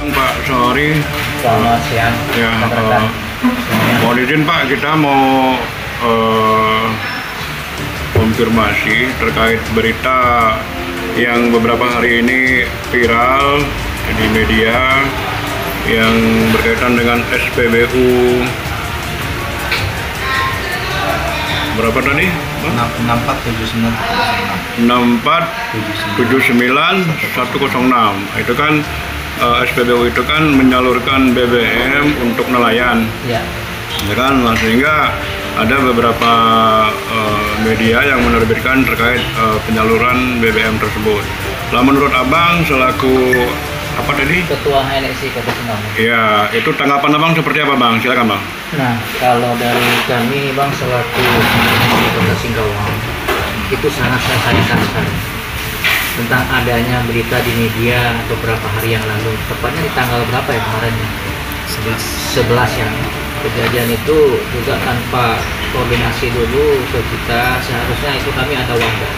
Pak, sorry. Selamat siang. Ya, rekan-rekan semuanya. mohon izin Pak, kita mau konfirmasi terkait berita yang beberapa hari ini viral di media yang berkaitan dengan SPBU berapa tadi? 6479 itu kan SPBU itu kan menyalurkan BBM untuk nelayan, Ya. ya kan, sehingga ada beberapa media yang menerbitkan terkait penyaluran BBM tersebut. Lah menurut Abang selaku apa tadi? Ketua HNSI Kota Singkawang. Ya, itu tanggapan Abang seperti apa Bang? Silakan Bang. Nah, kalau dari kami Bang selaku Kota Singkawang itu sangat saya sayangkan sekali tentang adanya berita di media beberapa hari yang lalu, tepatnya di tanggal berapa ya kemarin ya? 11 ya. Kejadian itu juga tanpa koordinasi dulu ke kita, seharusnya itu kami ada wadah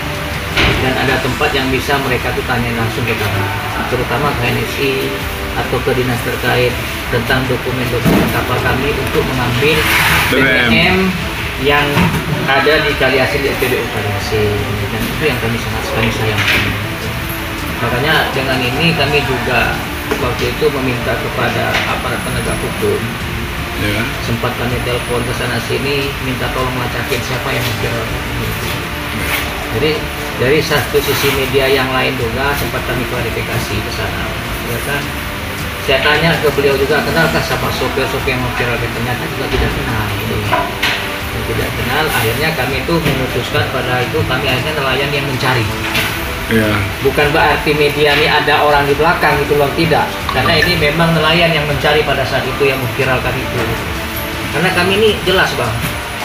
dan ada tempat yang bisa mereka tuh tanya langsung ke kami, terutama ke NSI atau ke dinas terkait tentang dokumen-dokumen kapal kami untuk mengambil BBM yang ada di Kaliasin di SPBU Kaliasin, dan itu yang kami sangat sekali sayangkan. Makanya dengan ini kami juga waktu itu meminta kepada aparat penegak hukum, Ya. sempat kami telepon ke sana sini minta tolong lacakin siapa yang memviralkan ini. Jadi dari satu sisi media yang lain juga sempat kami klarifikasi ke sana, ya kan. Saya tanya ke beliau juga, kenalkah sama sopir-sopir yang memviralkan, ternyata juga tidak kenal. Gitu. Tidak kenal, akhirnya kami itu memutuskan pada itu kami akhirnya nelayan yang mencari. Ya. Bukan berarti media ini ada orang di belakang gitu loh, tidak. Karena ini memang nelayan yang mencari pada saat itu yang memviralkan itu. Karena kami ini jelas Bang,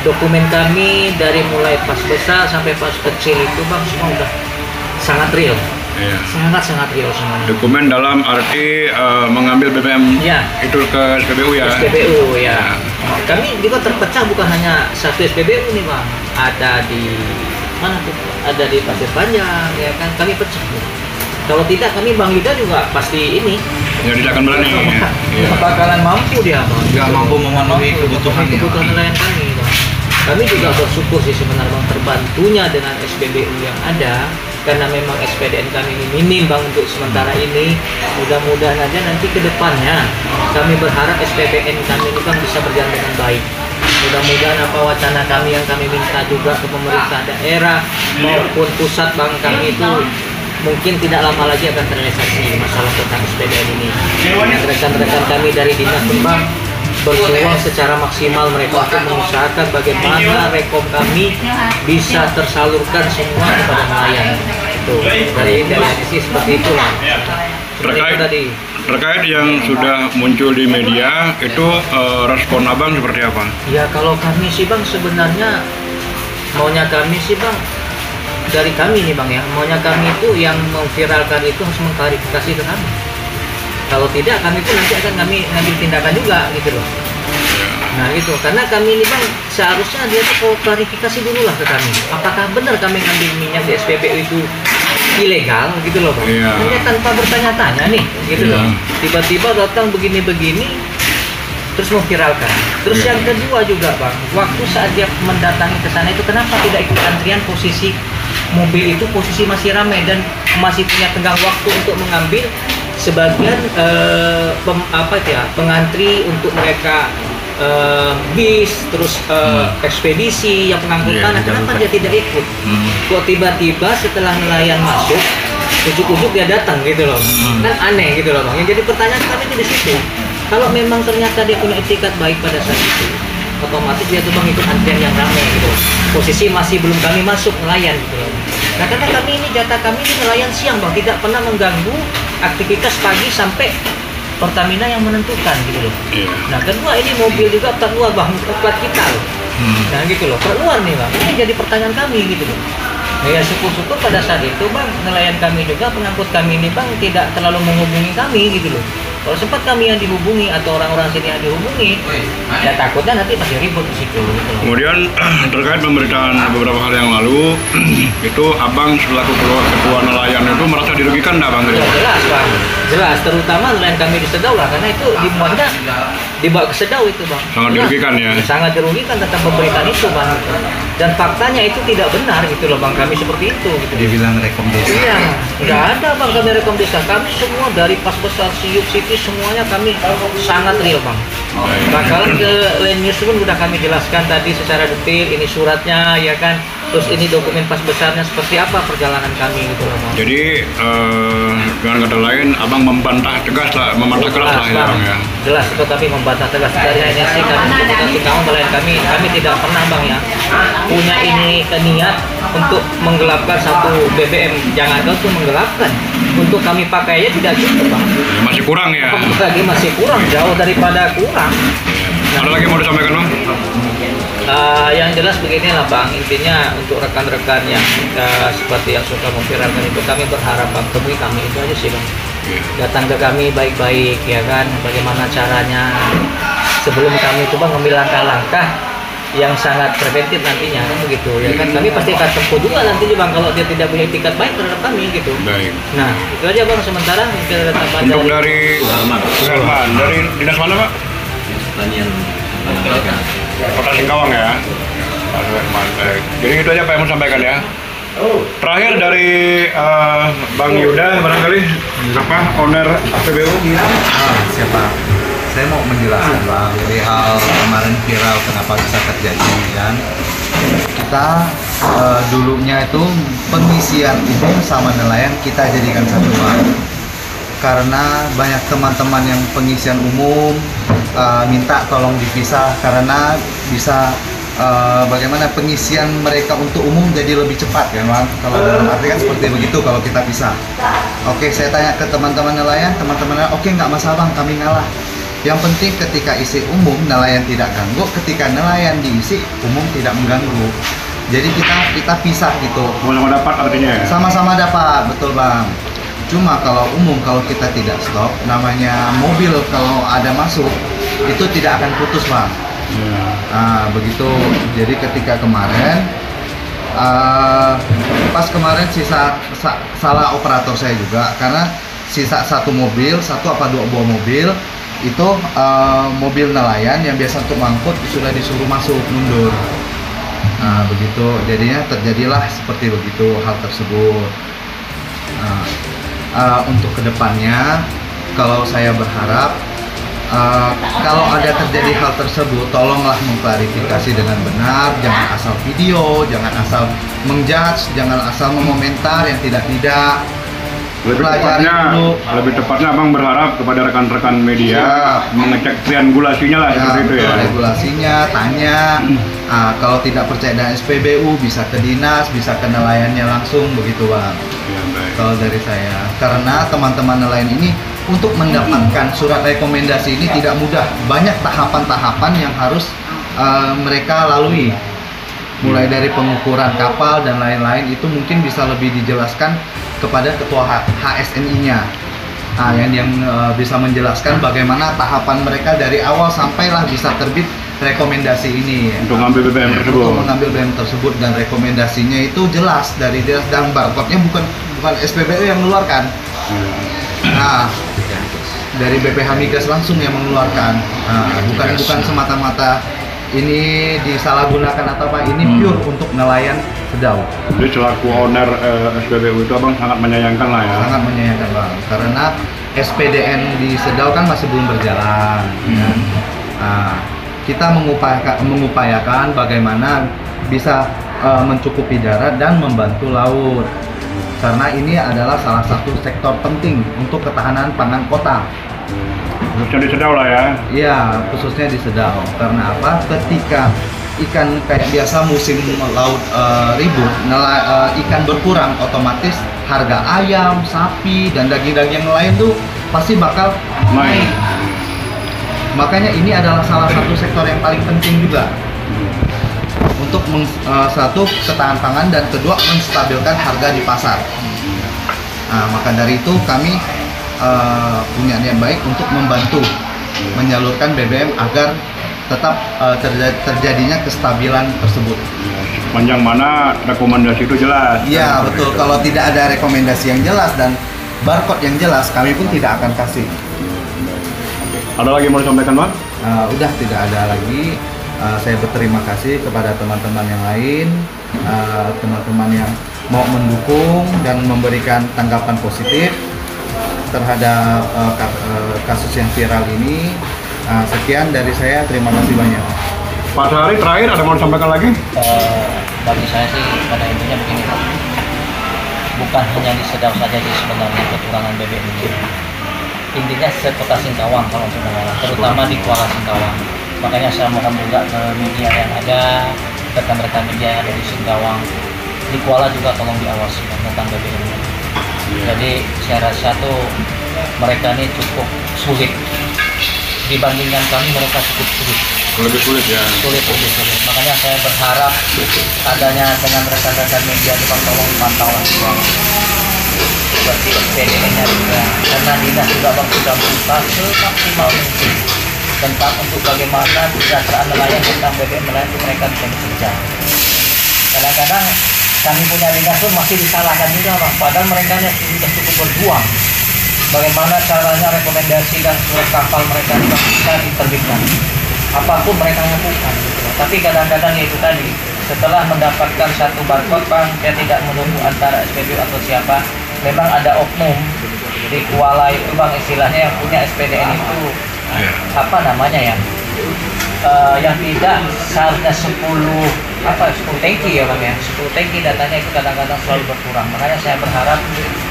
dokumen kami dari mulai pas besar sampai pas kecil itu Bang semua udah sangat real. Ya. Sangat real semuanya. Dokumen dalam arti mengambil BBM Ya. itu ke SPBU ya. SPBU ya. Kami juga terpecah bukan hanya satu SPBU nih Bang. Ada di mana tuh? Ada di Pasir Panjang ya kan. Kami pecah. Kalau tidak kami Bang Yuda juga pasti ini. Ya tidak akan berani. Ya. Bakalan mampu dia Bang. Nggak mampu memenuhi kebutuhan nelayan kami Bang. Kami juga bersyukur sih sebenarnya Bang, terbantunya dengan SPBU yang ada, karena memang SPDN kami ini minim Bang untuk sementara ini. Mudah-mudahan aja nanti ke depannya kami berharap SPBN kami ini Bang bisa berjalan dengan baik. Mudah-mudahan apa wacana kami yang kami minta juga ke pemerintah daerah maupun pusat Bang, kami itu mungkin tidak lama lagi akan terrealisasi masalah tentang SPDN ini. Rekan-rekan kami dari dinas Bang berjuang secara maksimal mereka untuk mengusahakan bagaimana rekom kami bisa tersalurkan semua kepada nelayan. Itu dari sisi seperti itulah. Terkait yang sudah muncul di media itu respon Abang seperti apa? Ya kalau kami sih Bang sebenarnya maunya kami sih Bang, dari kami nih Bang ya, maunya kami itu yang memviralkan itu harus mengklarifikasi ke kami. Kalau tidak kami pun nanti akan kami ngambil tindakan juga gitu loh. Nah gitu, karena kami ini Bang seharusnya dia tuh klarifikasi dulu lah ke kami. Apakah benar kami ngambil minyak di SPBU itu ilegal gitu loh Bang. Hanya tanpa bertanya-tanya nih gitu loh. Tiba-tiba datang begini-begini terus memviralkan. Terus yang kedua juga Bang, waktu saat dia mendatangi ke sana itu kenapa tidak ikut antrian, posisi mobil itu posisi masih ramai dan masih punya tenggang waktu untuk mengambil sebagian pengantri untuk mereka bis, terus ekspedisi yang pengangkutan. Kenapa dia tidak ikut? Kok tiba-tiba setelah nelayan masuk ujuk-ujuk dia datang gitu loh. Kan aneh gitu loh Bang. Yang jadi pertanyaan kami di situ, kalau memang ternyata dia punya etikat baik pada saat itu, otomatis dia tuh Bang ikut antrian yang ramai gitu. Posisi masih belum kami masuk nelayan gitu loh. Nah karena kami ini jatah kami ini nelayan siang Bang, tidak pernah mengganggu aktivitas pagi sampai Pertamina yang menentukan gitu loh. Nah kedua ini mobil juga keluar Bang, plat kita loh. Nah gitu loh, keluar nih Bang. Ini jadi pertanyaan kami gitu loh. Nah, ya syukur-syukur pada saat itu Bang, nelayan kami juga, pengangkut kami ini Bang tidak terlalu menghubungi kami gitu loh. Kalau sempat kami yang dihubungi atau orang-orang sini yang dihubungi, ya takutnya nanti masih ribut di situ. Gitu loh. Kemudian terkait pemberitaan beberapa hari yang lalu, itu abang selaku ketua nelayan itu merasa dirugikan nggak bang? Ya, jelas bang, jelas. Terutama nelayan kami di Sedau lah, karena itu dimuatnya dibawa ke Sedau itu bang. Sangat dirugikan ya? Sangat dirugikan tentang pemberitaan itu bang. Dan faktanya itu tidak benar gitu loh bang, kami seperti itu. Gitu. Dibilang rekom desa. Iya, nggak ada bang kami rekom desa. Kami semua dari Pas Besar, Siup City semuanya kami sangat real bang. Bakalan ke Land News pun udah kami jelaskan tadi secara detail, ini suratnya ya kan, terus ini dokumen Pas Besarnya seperti apa perjalanan kami gitu loh bang. Jadi dengan kata lain, abang membantah tegas lah, membantah keras lah ya bang ya. Jelas itu kami membantah tegas dari NSC kami untuk Singkawang nelayan kami tidak pernah bang ya punya ini niat untuk menggelapkan satu BBM, jangan untuk menggelapkan, untuk kami pakainya tidak cukup bang. Ya, masih kurang ya. Lagi masih kurang, jauh daripada kurang. Ada lagi mau disampaikan bang? Yang jelas beginilah bang, intinya untuk rekan-rekan yang seperti yang suka memviralkan itu, kami berharap bang temui kami, itu aja sih bang. Datang ke kami baik-baik ya kan, bagaimana caranya sebelum kami coba ngambil langkah-langkah yang sangat preventif nantinya kan begitu ya kan, kami pasti akan tempuh juga nanti bang kalau dia tidak punya etikat baik terhadap kami gitu. Baik. Nah itu aja bang sementara mungkin ada tambahan Untuk dari dinas mana pak? Pertanian. Kota Singkawang ya. Baik. Jadi itu aja Pak yang mau sampaikan ya. Terakhir dari Bang Yuda barangkali, siapa owner SPBU? Siapa? Saya mau menjelaskan bang, dari hal kemarin viral kenapa bisa terjadi kan. Kita dulunya itu pengisian umum sama nelayan kita jadikan satu bang. Karena banyak teman-teman yang pengisian umum minta tolong dipisah karena bisa bagaimana pengisian mereka untuk umum jadi lebih cepat kan bang, kalau dalam arti kan seperti begitu kalau kita pisah. Oke, saya tanya ke teman-teman nelayan oke nggak masalah bang, kami ngalah. Yang penting ketika isi umum nelayan tidak ganggu, ketika nelayan diisi umum tidak mengganggu. Jadi kita pisah gitu. Sama-sama dapat artinya ya? Sama-sama dapat, betul bang. Cuma kalau umum, kalau kita tidak stop, namanya mobil kalau ada masuk, itu tidak akan putus bang. Nah begitu, jadi ketika kemarin, pas kemarin salah operator saya juga, karena sisa satu mobil, satu apa dua buah mobil, itu mobil nelayan yang biasa untuk mengangkut sudah disuruh masuk, mundur. Nah begitu, jadinya terjadilah seperti begitu hal tersebut. Untuk kedepannya, kalau saya berharap kalau ada terjadi hal tersebut, tolonglah mengklarifikasi dengan benar, jangan asal video, jangan asal menjudge, jangan asal mengomentar yang tidak. Lebih tepatnya abang berharap kepada rekan-rekan media mengecek triangulasinya lah seperti itu ya. Regulasinya, tanya. Kalau tidak percaya dengan SPBU bisa ke dinas, bisa ke nelayannya langsung begitu bang. Ya, kalau dari saya, karena teman-teman nelayan ini untuk mendapatkan surat rekomendasi ini tidak mudah, banyak tahapan-tahapan yang harus mereka lalui. Mulai dari pengukuran kapal dan lain-lain, itu mungkin bisa lebih dijelaskan kepada ketua HSNI-nya, yang bisa menjelaskan bagaimana tahapan mereka dari awal sampailah bisa terbit rekomendasi ini untuk mengambil BBM tersebut. Untuk mengambil BBM tersebut, dan rekomendasinya itu jelas dari dia, dan barcode-nya bukan SPBU yang mengeluarkan. Dari BPH Migas langsung yang mengeluarkan. Bukan semata-mata ini disalahgunakan atau apa, ini pure untuk nelayan Sedau. Jadi selaku owner SPBU itu abang sangat menyayangkan lah ya? Sangat menyayangkan bang, karena SPDN di Sedau kan masih belum berjalan. Kita mengupayakan bagaimana bisa mencukupi darat dan membantu laut, karena ini adalah salah satu sektor penting untuk ketahanan pangan kota. Khususnya di Sedau lah ya? Iya, khususnya di Sedau. Karena apa? Ketika ikan kayak biasa musim laut ribut, ikan berkurang, otomatis harga ayam, sapi, dan daging-daging lain tuh pasti bakal naik. Makanya ini adalah salah satu sektor yang paling penting juga untuk satu, ketahanan pangan, dan kedua, menstabilkan harga di pasar. Maka dari itu kami punya niat baik untuk membantu menyalurkan BBM agar tetap terjadinya kestabilan tersebut. Panjang mana rekomendasi itu jelas. Iya betul, kalau tidak ada rekomendasi yang jelas dan barcode yang jelas, kami pun tidak akan kasih. Ada lagi mau disampaikan, Bang? Udah tidak ada lagi. Saya berterima kasih kepada teman-teman yang lain, teman-teman yang mau mendukung dan memberikan tanggapan positif terhadap kasus yang viral ini. Sekian dari saya, terima kasih banyak. Pak Sehari, terakhir ada mau disampaikan lagi? Bagi saya sih pada intinya begini Pak, bukan hanya di Sedau saja sih sebenarnya kekurangan BBM ini. Intinya sekota Singkawang kalau sebenarnya, terutama di Kuala Singkawang. Makanya saya mohon juga ke media yang ada, rekan-rekan media yang ada di Singkawang, di Kuala juga tolong diawasi tentang BBM ini. Jadi saya rasa tuh mereka ini cukup sulit. Dibandingkan kami, mereka cukup sulit. Lebih sulit ya. Sulit. Makanya saya berharap adanya dengan rekan-rekan media itu Bang, tolong pantau lah seperti SPDN-nya juga. Karena dinas juga Bang sudah berusaha semaksimal mungkin tentang untuk bagaimana kesejahteraan nelayan tentang BBM nelayan itu mereka bisa bekerja. Kadang-kadang kami punya dinas pun masih disalahkan juga Bang, padahal mereka sudah cukup berjuang. Bagaimana caranya rekomendasi dan surat kapal mereka bisa diterbitkan, apapun mereka lakukan gitu. Tapi kadang-kadang itu tadi, setelah mendapatkan satu barcode Bang, saya tidak menunggu antara SPBU atau siapa, memang ada oknum di Kuala itu Bang, istilahnya yang punya SPDN itu apa namanya ya, yang tidak seharusnya 10 tangki ya Bang ya, 10 tangki datanya itu kadang-kadang selalu berkurang. Makanya saya berharap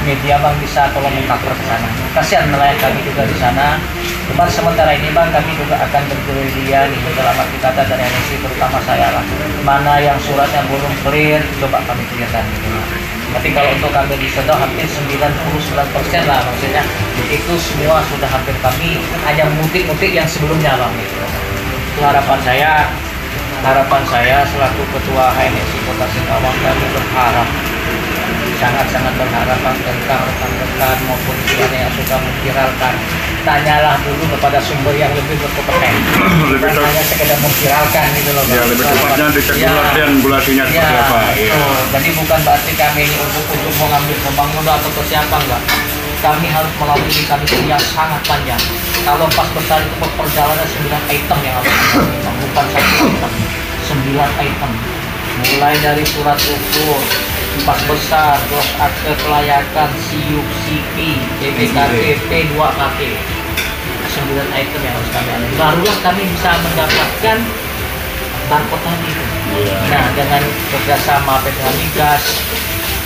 media Bang bisa tolong mengcover ke sana. Kasihan nelayan kami juga di sana. Cuma sementara ini Bang, kami juga akan bergerilya nih dalam arti kata dari NSI, terutama saya lah. Mana yang suratnya belum clear, coba kami clearkan gitu. Tapi kalau untuk kami di Sedau hampir 99% lah, maksudnya itu semua sudah hampir kami, hanya mutik-mutik yang sebelumnya Bang gitu. Itu harapan saya selaku Ketua HNSI Kota Singkawang, kami berharap, sangat-sangat berharap tentang rekan-rekan maupun pihak yang sudah memviralkan, tanyalah dulu kepada sumber yang lebih berkompeten, bukan hanya sekedar memviralkan gitu loh. Ya, lebih tepatnya dicek dulu regulasinya seperti apa. Jadi bukan berarti kami ini untuk mau ngambil pembangunan atau ke siapa, enggak. Kami harus melalui mekanisme yang sangat panjang. Kalau pas besar itu perjalanan 9 item yang harus kita, bukan 1 item, 9 item. Mulai dari surat ukur, pas besar, terus akte kelayakan, SIUP, CP, BPKT, P2KT. 9 item yang harus kami alami. Barulah kami bisa mendapatkan barcode tadi. Nah, dengan kerjasama PT Migas,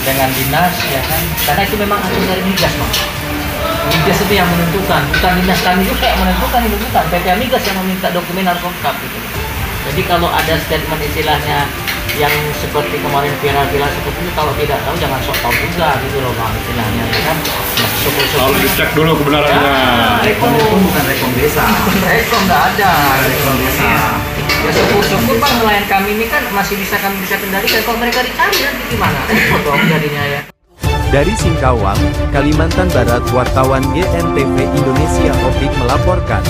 dengan dinas ya kan, karena itu memang atur dari Migas Bang. Migas itu yang menentukan, bukan dinas kami juga yang menentukan, itu bukan PT Migas yang meminta dokumen harus lengkap gitu. Jadi kalau ada statement istilahnya yang seperti kemarin viral-viral seperti itu, kalau tidak tahu jangan sok tahu juga gitu loh Bang, istilahnya ya kan. Harus dicek dulu kebenarannya. Rekom itu bukan rekom desa. Rekom nggak ada. Rekom desa. Ya syukur-syukur Bang, nelayan kami ini kan masih kami bisa kendalikan. Kalau mereka dicari nanti gimana? Repot dong jadinya ya. Dari Singkawang, Kalimantan Barat, wartawan GNTV Indonesia Opik melaporkan.